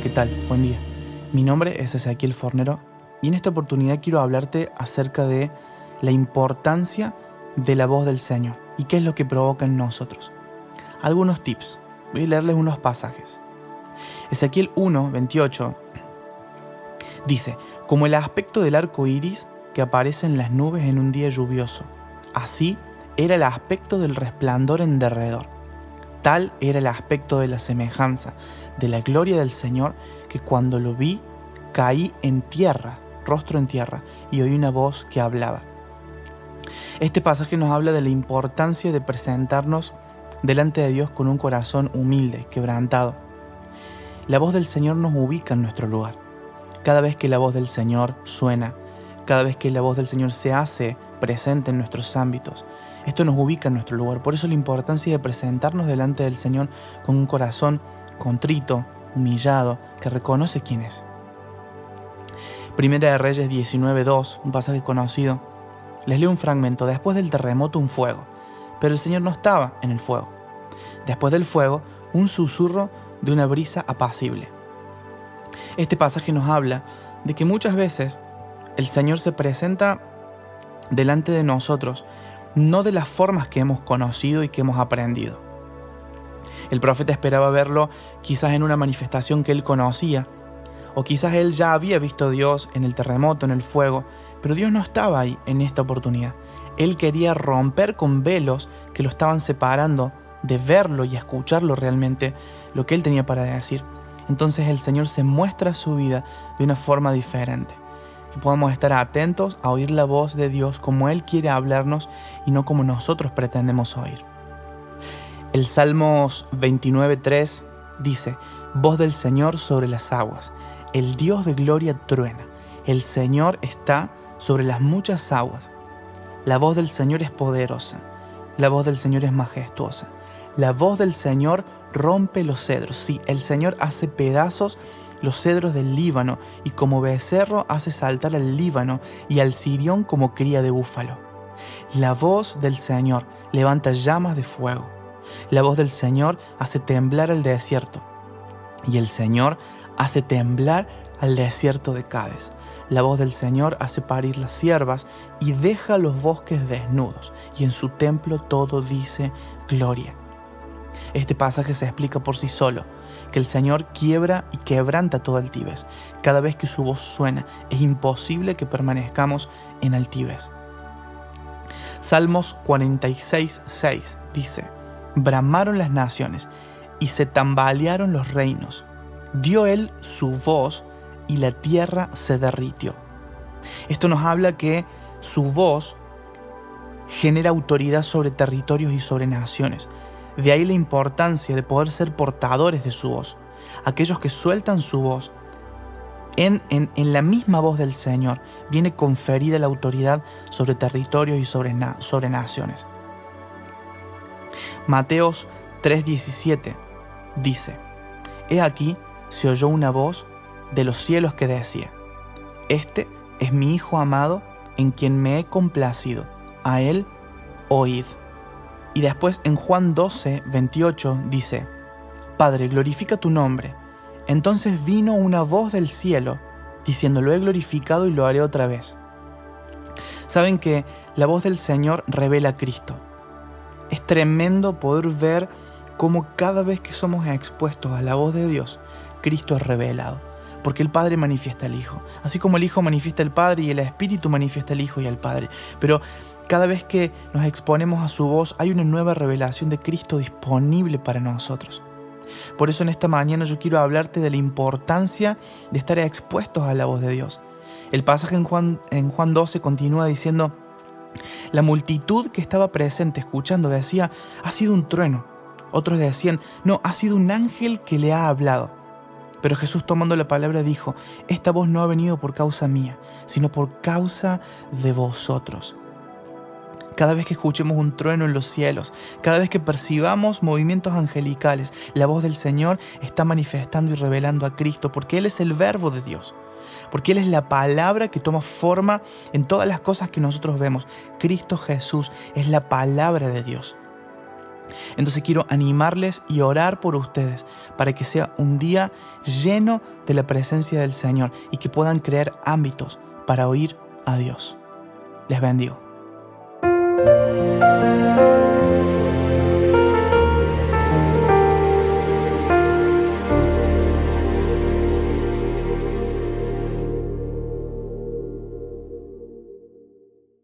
¿qué tal? Buen día. Mi nombre es Ezequiel Fornero y en esta oportunidad quiero hablarte acerca de la importancia de la voz del Señor y qué es lo que provoca en nosotros. Algunos tips. Voy a leerles unos pasajes. Ezequiel 1:28 dice: como el aspecto del arco iris que aparece en las nubes en un día lluvioso, así era el aspecto del resplandor en derredor. Tal era el aspecto de la semejanza de la gloria del Señor, que cuando lo vi, caí en tierra, rostro en tierra, y oí una voz que hablaba. Este pasaje nos habla de la importancia de presentarnos delante de Dios con un corazón humilde, quebrantado. La voz del Señor nos ubica en nuestro lugar. Cada vez que la voz del Señor suena, cada vez que la voz del Señor se hace presente en nuestros ámbitos, esto nos ubica en nuestro lugar. Por eso la importancia de presentarnos delante del Señor con un corazón contrito, humillado, que reconoce quién es. Primera de Reyes 19:2, un pasaje conocido. Les leo un fragmento. Después del terremoto un fuego, pero el Señor no estaba en el fuego. Después del fuego, un susurro de una brisa apacible. Este pasaje nos habla de que muchas veces el Señor se presenta delante de nosotros, no de las formas que hemos conocido y que hemos aprendido. El profeta esperaba verlo quizás en una manifestación que él conocía, o quizás él ya había visto a Dios en el terremoto, en el fuego, pero Dios no estaba ahí en esta oportunidad. Él quería romper con velos que lo estaban separando de verlo y escucharlo realmente, lo que él tenía para decir. Entonces el Señor se muestra su vida de una forma diferente. Que podamos estar atentos a oír la voz de Dios como Él quiere hablarnos y no como nosotros pretendemos oír. El Salmos 29:3 dice: voz del Señor sobre las aguas, el Dios de gloria truena, el Señor está sobre las muchas aguas. La voz del Señor es poderosa, la voz del Señor es majestuosa, la voz del Señor rompe los cedros. Sí, el Señor hace pedazos los cedros del Líbano, y como becerro hace saltar al Líbano y al Sirión como cría de búfalo. La voz del Señor levanta llamas de fuego. La voz del Señor hace temblar al desierto, y el Señor hace temblar al desierto de Cades. La voz del Señor hace parir las ciervas y deja los bosques desnudos, y en su templo todo dice gloria. Este pasaje se explica por sí solo, que el Señor quiebra y quebranta toda altivez. Cada vez que su voz suena, es imposible que permanezcamos en altivez. Salmos 46:6 dice: bramaron las naciones y se tambalearon los reinos. Dio él su voz y la tierra se derritió. Esto nos habla que su voz genera autoridad sobre territorios y sobre naciones. De ahí la importancia de poder ser portadores de su voz. Aquellos que sueltan su voz, en la misma voz del Señor, viene conferida la autoridad sobre territorios y sobre naciones. Mateos 3:17 dice: he aquí se oyó una voz de los cielos que decía: este es mi Hijo amado, en quien me he complacido, a él oíd. Y después en Juan 12:28 dice: Padre, glorifica tu nombre. Entonces vino una voz del cielo diciendo: lo he glorificado y lo haré otra vez. Saben que la voz del Señor revela a Cristo. Es tremendo poder ver cómo cada vez que somos expuestos a la voz de Dios, Cristo es revelado. Porque el Padre manifiesta al Hijo, así como el Hijo manifiesta al Padre y el Espíritu manifiesta al Hijo y al Padre. Pero cada vez que nos exponemos a su voz, hay una nueva revelación de Cristo disponible para nosotros. Por eso en esta mañana yo quiero hablarte de la importancia de estar expuestos a la voz de Dios. El pasaje en Juan 12 continúa diciendo: la multitud que estaba presente escuchando decía: ha sido un trueno. Otros decían: no, ha sido un ángel que le ha hablado. Pero Jesús, tomando la palabra, dijo: esta voz no ha venido por causa mía, sino por causa de vosotros. Cada vez que escuchemos un trueno en los cielos, cada vez que percibamos movimientos angelicales, la voz del Señor está manifestando y revelando a Cristo, porque Él es el verbo de Dios, porque Él es la palabra que toma forma en todas las cosas que nosotros vemos. Cristo Jesús es la palabra de Dios. Entonces quiero animarles y orar por ustedes para que sea un día lleno de la presencia del Señor y que puedan crear ámbitos para oír a Dios. Les bendigo.